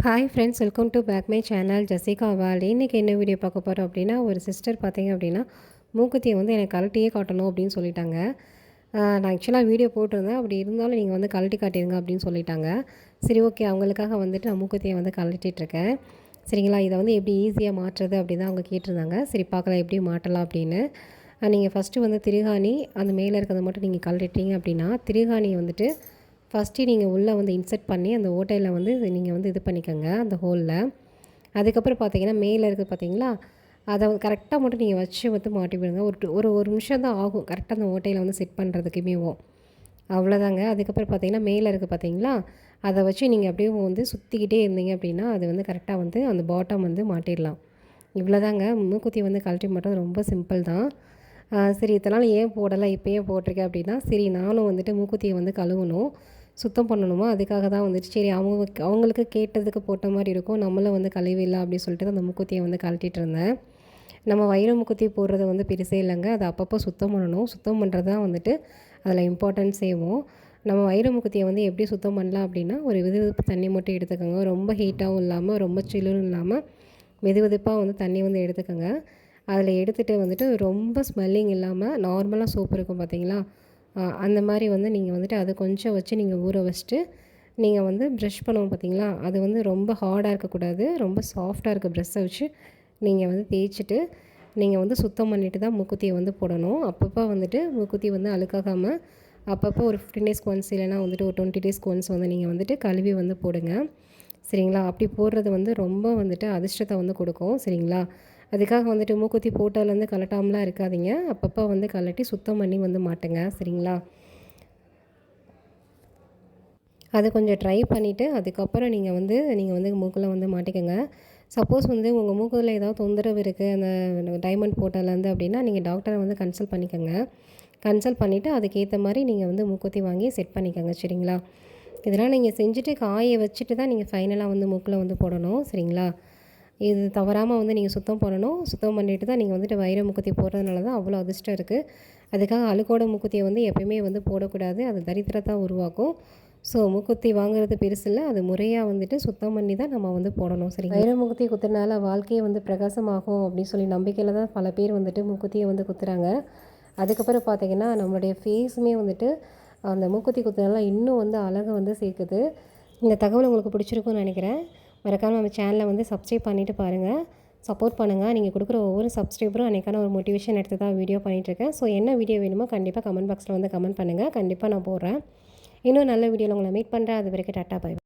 Hi friends, welcome to back my channel Jessica வால். இன்றைக்கி என்ன வீடியோ பார்க்க போகிறோம் அப்படின்னா, ஒரு சிஸ்டர் பார்த்தீங்க அப்படின்னா மூக்குத்தியை வந்து எனக்கு கழட்டியே காட்டணும் அப்படின்னு சொல்லிட்டாங்க. நான் ஆக்சுவலாக வீடியோ போட்டிருந்தேன், அப்படி இருந்தாலும் நீங்கள் வந்து கழட்டி காட்டிடுங்க அப்படின்னு சொல்லிட்டாங்க. சரி, ஓகே, அவங்களுக்காக வந்துட்டு நான் மூக்குத்தியை வந்து கழட்டிகிட்ருக்கேன். சரிங்களா, இதை வந்து எப்படி ஈஸியாக மாற்றுறது அப்படி தான் அவங்க கேட்டிருந்தாங்க. சரி, பார்க்கலாம் எப்படி மாட்டலாம் அப்படின்னு. நீங்கள் ஃபஸ்ட்டு வந்து திருகாணி அந்த மேலே இருக்கிறத மட்டும் நீங்கள் கழட்டிட்டீங்க அப்படின்னா, திருகாணியை வந்துட்டு ஃபஸ்ட்டு நீங்கள் உள்ளே வந்து இன்சர்ட் பண்ணி அந்த ஓட்டையில் வந்து நீங்கள் வந்து இது பண்ணிக்கோங்க அந்த ஹோலில். அதுக்கப்புறம் பார்த்தீங்கன்னா மேலே இருக்குது பார்த்தீங்களா, அதை கரெக்டாக மட்டும் நீங்கள் வச்சு வந்து மாட்டி விடுங்க. ஒரு நிமிஷம் தான் ஆகும் கரெக்டாக அந்த ஓட்டையில் வந்து செட் பண்ணுறதுக்குமேவும். அவ்வளோதாங்க. அதுக்கப்புறம் பார்த்தீங்கன்னா மேலே இருக்குது பார்த்தீங்களா, அதை வச்சு நீங்கள் அப்படியே வந்து சுற்றிக்கிட்டே இருந்தீங்க அப்படின்னா அது வந்து கரெக்டாக வந்து அந்த பாட்டம் வந்து மாட்டிடலாம். இவ்வளோதாங்க. மூக்குத்தி வந்து கழட்டி மாட்டுறது ரொம்ப சிம்பிள் தான். சரி, இதனால் ஏன் போடலை இப்போ ஏன் போட்டிருக்கேன் அப்படின்னா, சரி நானும் வந்துட்டு மூக்குத்தியை வந்து கழுவணும், சுத்தம் பண்ணணுமா, அதுக்காக தான் வந்துட்டு சரி அவங்களுக்கு கேட்டதுக்கு போட்ட மாதிரி இருக்கும், நம்மளும் வந்து கழுவிடலாம் அப்படின்னு சொல்லிட்டு தான் அந்த மூக்குத்தியை வந்து கழட்டிகிட்டு இருந்தேன். நம்ம வைர மூக்குத்தி போடுறது வந்து பெருசே இல்லைங்க, அது அப்பப்போ சுத்தம் பண்ணணும். சுத்தம் பண்ணுறது தான் வந்துட்டு அதில் இம்பார்ட்டன்ஸ் செய்வோம். நம்ம வைர மூக்குத்தியை வந்து எப்படி சுத்தம் பண்ணலாம் அப்படின்னா, ஒரு வெதுவெதுப்பு தண்ணி மட்டும் எடுத்துக்கோங்க. ரொம்ப ஹீட்டாகவும் இல்லாமல் ரொம்ப சில்லுன்னு இல்லாமல் வெதுவெதுப்பாக வந்து தண்ணி வந்து எடுத்துக்கோங்க. அதில் எடுத்துகிட்டு வந்துட்டு ரொம்ப ஸ்மெல்லிங் இல்லாமல் நார்மலாக சோப்பு இருக்கும் பார்த்தீங்களா, அந்த மாதிரி வந்து நீங்கள் வந்துட்டு அதை கொஞ்சம் வச்சு நீங்கள் ஊற வச்சுட்டு நீங்கள் வந்து ப்ரஷ் பண்ணுவோம் பார்த்தீங்களா, அது வந்து ரொம்ப ஹார்டாக இருக்கக்கூடாது, ரொம்ப சாஃப்டாக இருக்க ப்ரெஷ்ஷை வச்சு நீங்கள் வந்து தேய்ச்சிட்டு நீங்கள் வந்து சுத்தம் பண்ணிவிட்டு தான் மூக்குத்தியை வந்து போடணும். அப்பப்போ வந்துட்டு மூக்குத்தி வந்து அழுக்காகாமல் அப்பப்போ ஒரு 15 டேஸ்க்கு ஒன்ஸ் இல்லைனா வந்துட்டு ஒரு 20 டேஸ்க்கு ஒன்ஸ் வந்து நீங்கள் வந்துட்டு கழுவி வந்து போடுங்க. சரிங்களா, அப்படி போடுறது வந்து ரொம்ப வந்துட்டு அதிர்ஷ்டத்தை வந்து கொடுக்கும். சரிங்களா, அதுக்காக வந்துட்டு மூக்குத்தி போட்டதுலேருந்து கழட்டாமலாம் இருக்காதீங்க, அப்பப்போ வந்து கழட்டி சுத்தம் பண்ணி வந்து மாட்டுங்க. சரிங்களா, அதை கொஞ்சம் ட்ரை பண்ணிவிட்டு அதுக்கப்புறம் நீங்கள் வந்து மூக்கில் வந்து மாட்டிக்கோங்க. சப்போஸ் வந்து உங்கள் மூக்கில் ஏதாவது தொந்தரவு இருக்குது அந்த டைமண்ட் போட்டதுலேருந்து அப்படின்னா நீங்கள் டாக்டரை வந்து கன்சல்ட் பண்ணிக்கோங்க. கன்சல்ட் பண்ணிவிட்டு அதுக்கேற்ற மாதிரி நீங்கள் வந்து மூக்குத்தி வாங்கி செட் பண்ணிக்கோங்க. சரிங்களா, இதெல்லாம் நீங்கள் செஞ்சுட்டு காய வச்சுட்டு தான் நீங்கள் ஃபைனலாக வந்து மூக்கில் வந்து போடணும். சரிங்களா, இது தவறாமல் வந்து நீங்கள் சுத்தம் பண்ணணும். சுத்தம் பண்ணிவிட்டு தான் நீங்கள் வந்துட்டு வைர மூக்குத்தி போடுறதுனால தான் அவ்வளோ அதிர்ஷ்டம் இருக்குது. அதுக்காக அழுக்கோட மூக்குத்தியை வந்து எப்பயுமே வந்து போடக்கூடாது, அது தரித்திரத்தை உருவாக்கும். ஸோ மூக்குத்தி வாங்குறது பெருசு இல்லை, அது முறையாக வந்துட்டு சுத்தம் பண்ணி தான் நம்ம வந்து போடணும். சரி, வைர மூக்குத்தி குத்துறதுனால வாழ்க்கையை வந்து பிரகாசமாகும் அப்படின்னு சொல்லி நம்பிக்கையில் தான் பல பேர் வந்துட்டு மூக்குத்தியை வந்து குத்துறாங்க. அதுக்கப்புறம் பார்த்திங்கன்னா நம்மளுடைய ஃபேஸுமே வந்துட்டு அந்த மூக்குத்தி குத்துறதுனால இன்னும் வந்து அழகை வந்து சேர்க்குது. இந்த தகவல் உங்களுக்கு பிடிச்சிருக்குன்னு நினைக்கிறேன். மறக்காமல் நம்ம சேனலை வந்து சப்ஸ்கிரைப் பண்ணிவிட்டு பாருங்கள், சப்போர்ட் பண்ணுங்கள். நீங்கள் கொடுக்குற ஒவ்வொரு சப்ஸ்கிரைபரும் அன்றைக்கான ஒரு மோட்டிவேஷன் எடுத்து தான் வீடியோ பண்ணிகிட்ருக்கேன். ஸோ என்ன வீடியோ வேணுமோ கண்டிப்பாக கமெண்ட் பாக்ஸில் வந்து கமெண்ட் பண்ணுங்கள், கண்டிப்பாக நான் போடுறேன். இன்னும் நல்ல வீடியோவில் உங்களை மீட் பண்ணுறேன். அது வரைக்கும் டாட்டா, பை.